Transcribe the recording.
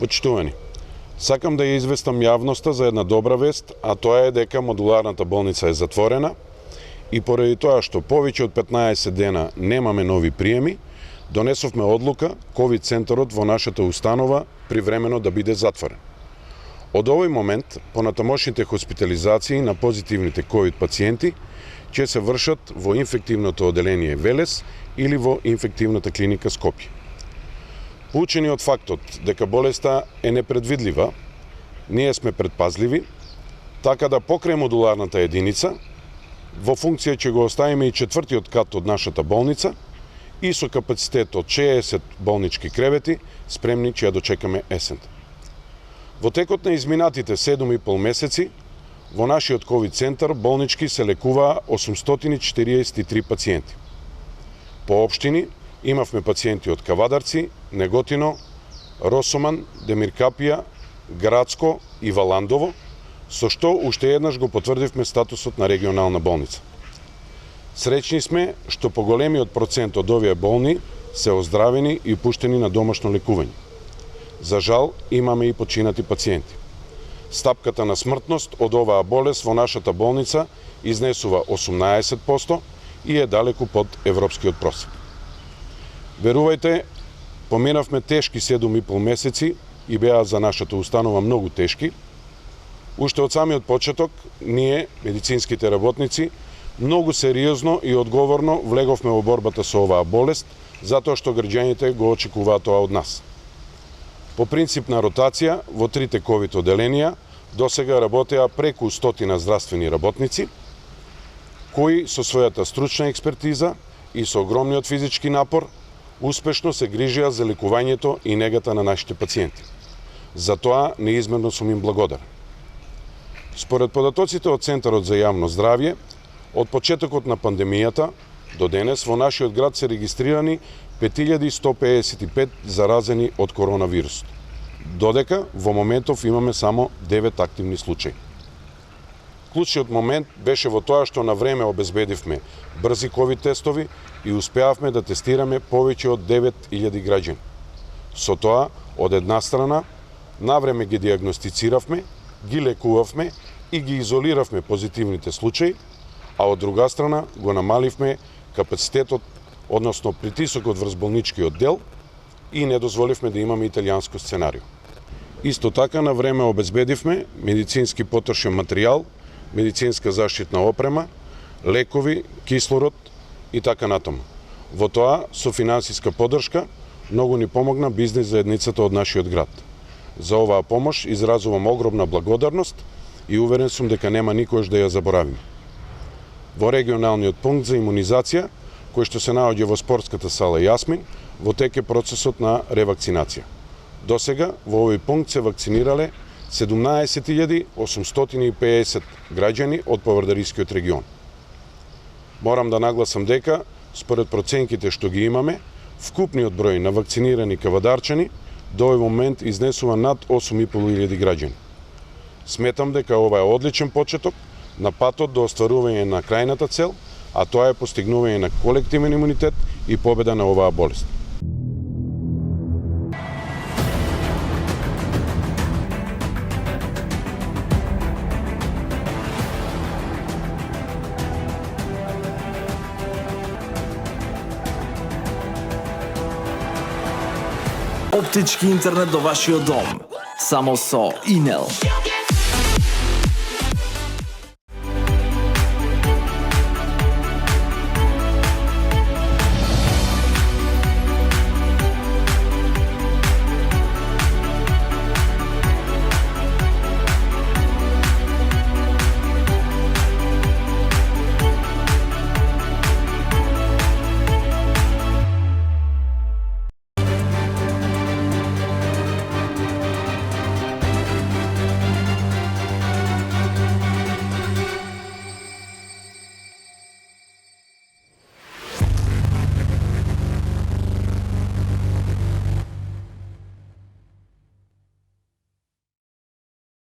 Почитувани, сакам да ја известам јавноста за една добра вест, а тоа е дека модуларната болница е затворена и поради тоа што повеќе од 15 дена немаме нови приеми, донесовме одлука ковид центарот во нашата установа привремено да биде затворен. Од овој момент, понатамошните хоспитализации на позитивните ковид пациенти ќе се вршат во инфективното оделение Велес или во инфективната клиника Скопје. Поучени од фактот дека болеста е непредвидлива, ние сме предпазливи, така да покрај модуларната единица, во функција ќе го оставиме и четвртиот кат од нашата болница и со капацитет од 60 болнички кревети, спремни ќе ја дочекаме есента. Во текот на изминатите 7,5 месеци, во нашиот ковид центар болнички се лекуваа 843 пациенти. По општини имавме пациенти од Кавадарци, Неготино, Росоман, Демиркапија, Градско и Валандово, со што уште еднаш го потврдивме статусот на регионална болница. Среќни сме што поголемиот процент од овие болни се оздравени и пуштени на домашно лекување. За жал, имаме и починати пациенти. Стапката на смртност од оваа болест во нашата болница изнесува 18% и е далеку под европскиот просек. Верувајте, поминавме тешки 7,5 месеци и беа за нашата установа многу тешки. Уште од самиот почеток, ние, медицинските работници, многу сериозно и одговорно влеговме во борбата со оваа болест, затоа што граѓаните го очекуваат тоа од нас. По принцип на ротација, во трите ковид оделенија, досега работеа преку 100 здравствени работници, кои со својата стручна експертиза и со огромниот физички напор, успешно се грижија за лекувањето и негата на нашите пациенти. За тоа неизмерно сум им благодарен. Според податоците од Центарот за јавно здравје, од почетокот на пандемијата до денес во нашиот град се регистрирани 5155 заразени од коронавирус, додека во моментов имаме само 9 активни случаи. Клучниот момент беше во тоа што на време обезбедивме брзи ковид тестови и успеавме да тестираме повеќе од 9000 граѓани. Со тоа, од една страна, навреме ги диагностициравме, ги лекувавме и ги изолиравме позитивните случаи, а од друга страна го намаливме капацитетот, односно притисокот врз болничкиот дел и не дозволивме да имаме италијанско сценарио. Исто така на време обезбедивме медицински потрошен материјал, медицинска заштитна опрема, лекови, кислород и така натаму. Во тоа, со финансиска поддршка, многу ни помогна бизнис заедницата од нашиот град. За оваа помош изразувам огромна благодарност и уверен сум дека нема никош да ја заборавиме. Во регионалниот пункт за имунизација, кој што се наоѓа во спортската сала Јасмин, во тек е процесот на ревакцинација. Досега во овој пункт се вакцинирале 17.850 граѓани од Повардарискиот регион. Морам да нагласам дека, според проценките што ги имаме, вкупниот број на вакцинирани кавадарчани до овој момент изнесува над 8.500 граѓани. Сметам дека ова е одличен почеток на патот до остварување на крајната цел, а тоа е постигнување на колективен имунитет и победа на оваа болест. Оптички интернет до вашиот дом. Само со Инел.